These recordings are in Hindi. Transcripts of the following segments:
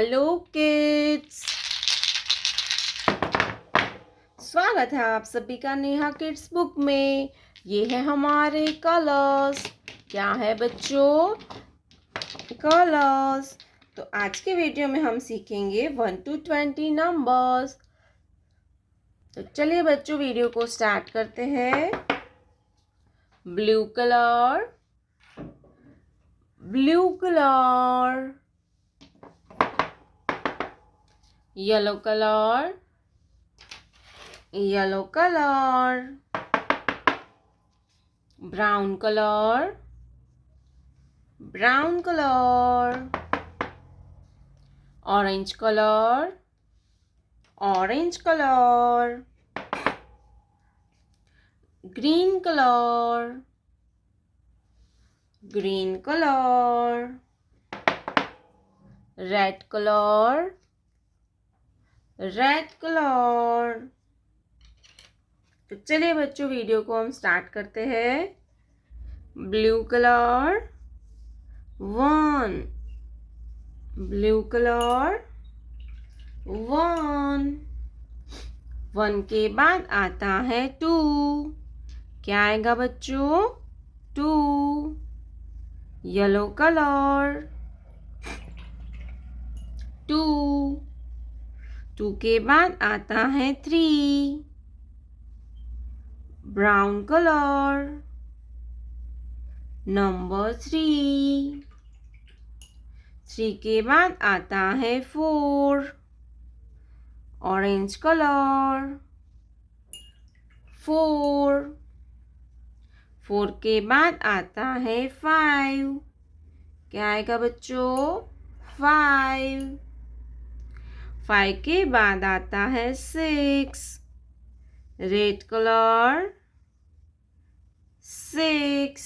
हेलो किड्स, स्वागत है आप सभी का नेहा किड्स बुक में। ये है हमारे कलर्स। क्या है बच्चों? कलर्स। तो आज के वीडियो में हम सीखेंगे 1 to 20 नंबर्स। तो चलिए बच्चों वीडियो को स्टार्ट करते हैं। Blue colour, blue colour, yellow colour, yellow colour, brown colour, brown colour, orange colour, orange colour, green colour, green colour, red colour, red colour. तो चलिए बच्चों वीडियो को हम स्टार्ट करते हैं। ब्लू कलर 1, ब्लू कलर 1, 1 के बाद आता है 2। क्या आएगा बच्चों? 2, येलो कलर 2, 2 के बाद आता है 3, ब्राउन कलर नंबर 3, 3 के बाद आता है 4, ऑरेंज कलर 4, 4 के बाद आता है 5। क्या आएगा बच्चों? 5, 5 के बाद आता है 6, रेड कलर 6,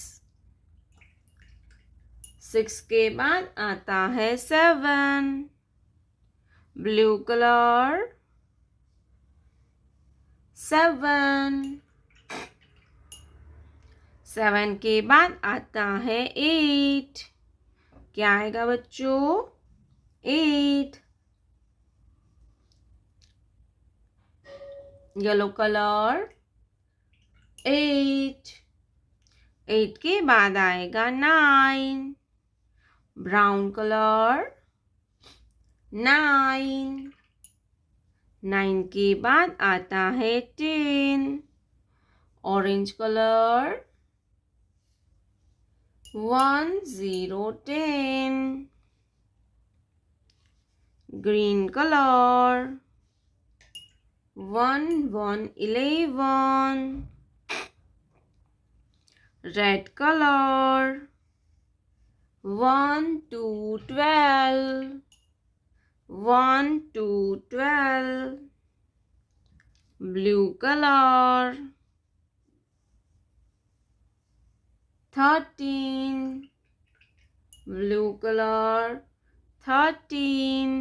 6 के बाद आता है 7, ब्लू कलर 7, 7 के बाद आता है 8। क्या आएगा बच्चों? 8, येलो कलर 8, 8 के बाद आएगा 9, ब्राउन कलर 9, 9 के बाद आता है 10, orange colour 1 0 10, green colour 1 1 11, red colour 1 2 12, 1 2 12, blue colour 13, blue colour 13,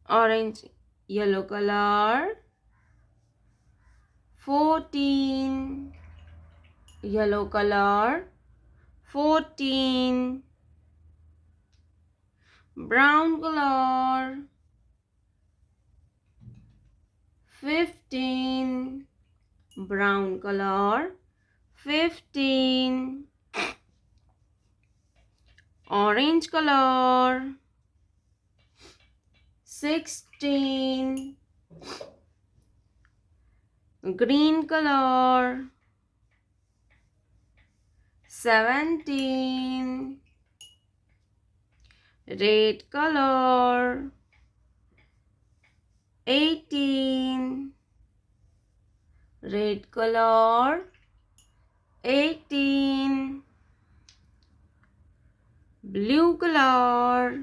orange yellow colour 14, yellow colour 14, brown colour 15, brown colour 15, orange colour 16, green colour 17, red colour 18, red colour 18, blue colour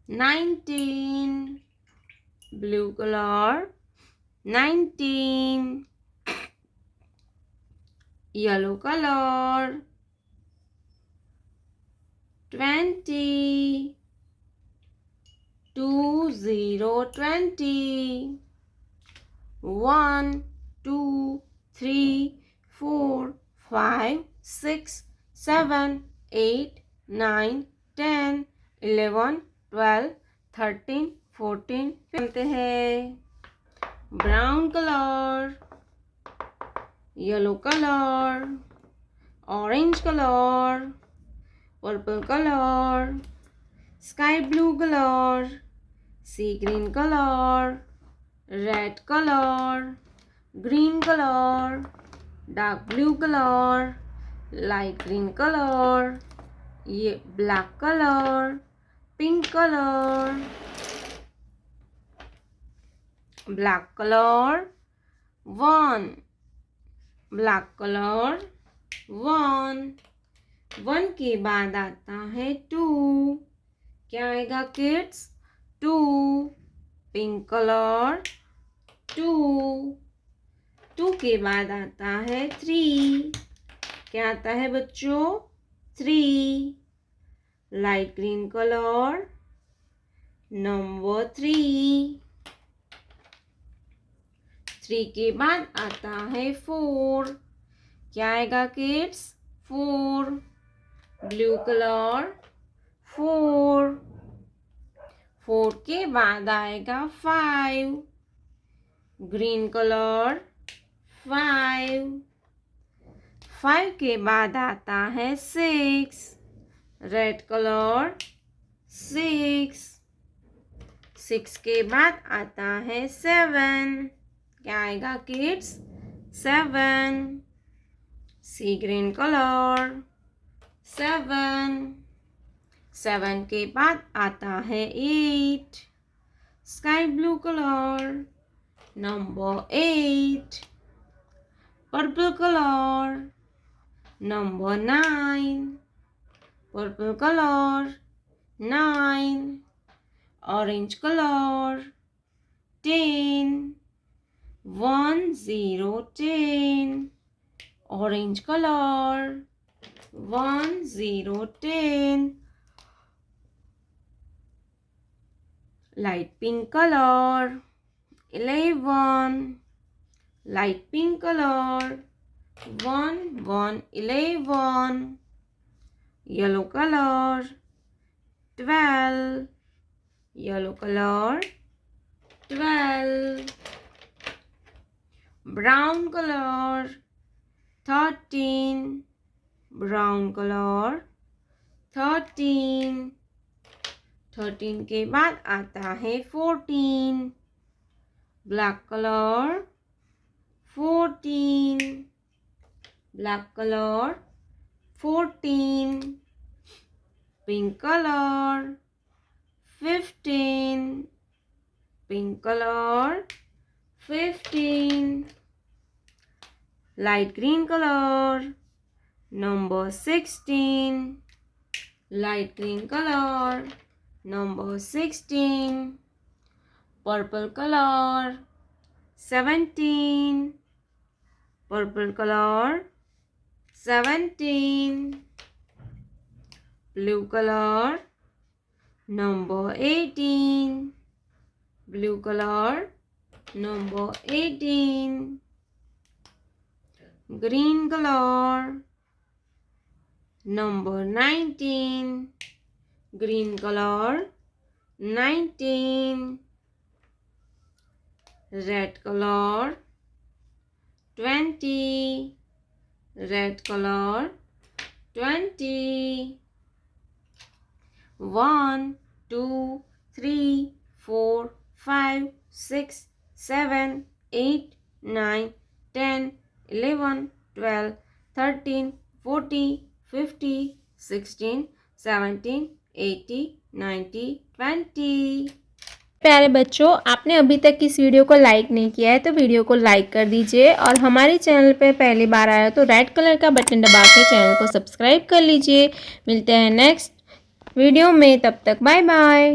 19, blue colour 19, yellow colour 20, 2 0 20, 1 2 3 4 5 6 7 8 9, 10, 11, 12, 13, 14 बनते हैं। Brown colour, yellow colour, orange colour, purple colour, sky blue colour, sea green colour, red colour, green colour, dark blue colour, light green colour, ये black colour, pink colour, black colour 1, black colour 1 के बाद आता है 2, क्या आएगा किड्स? 2, पिंक कलर 2 के बाद आता है 3, क्या आता है बच्चों? 3, लाइट ग्रीन कलर नंबर 3 के बाद आता है 4, क्या आएगा किड्स? 4, ब्लू कलर 4 के बाद आएगा 5, ग्रीन कलर 5 के बाद आता है 6, रेड कलर 6 के बाद आता है 7, क्या आएगा किड्स? 7, सी ग्रीन कलर 7 के बाद आता है 8, sky blue colour number 8, purple colour number 9, purple colour 9, orange colour 10, 1 0 10, orange colour 1 0 10, light pink colour 11, light pink colour 1 1 11, yellow colour 12, yellow colour 12, brown colour 13, brown colour 13 के बाद आता है 14, black colour 14, black colour 14, pink colour 15, pink colour 15, light green colour number 16, light green colour number 16, purple colour 17, purple colour 17, blue colour number 18, blue colour number 18, green colour number 19, green colour 19, red colour 20, red colour 20, 1 2 3 4 5 6 7 8 9 10 11 12 13 14 15 16 17 18 19 20। प्यारे बच्चों, आपने अभी तक इस वीडियो को लाइक नहीं किया है तो वीडियो को लाइक कर दीजिए और हमारे चैनल पे पहली बार आया तो रेड कलर का बटन दबा के चैनल को सब्सक्राइब कर लीजिए। मिलते हैं नेक्स्ट वीडियो में, तब तक बाय बाय।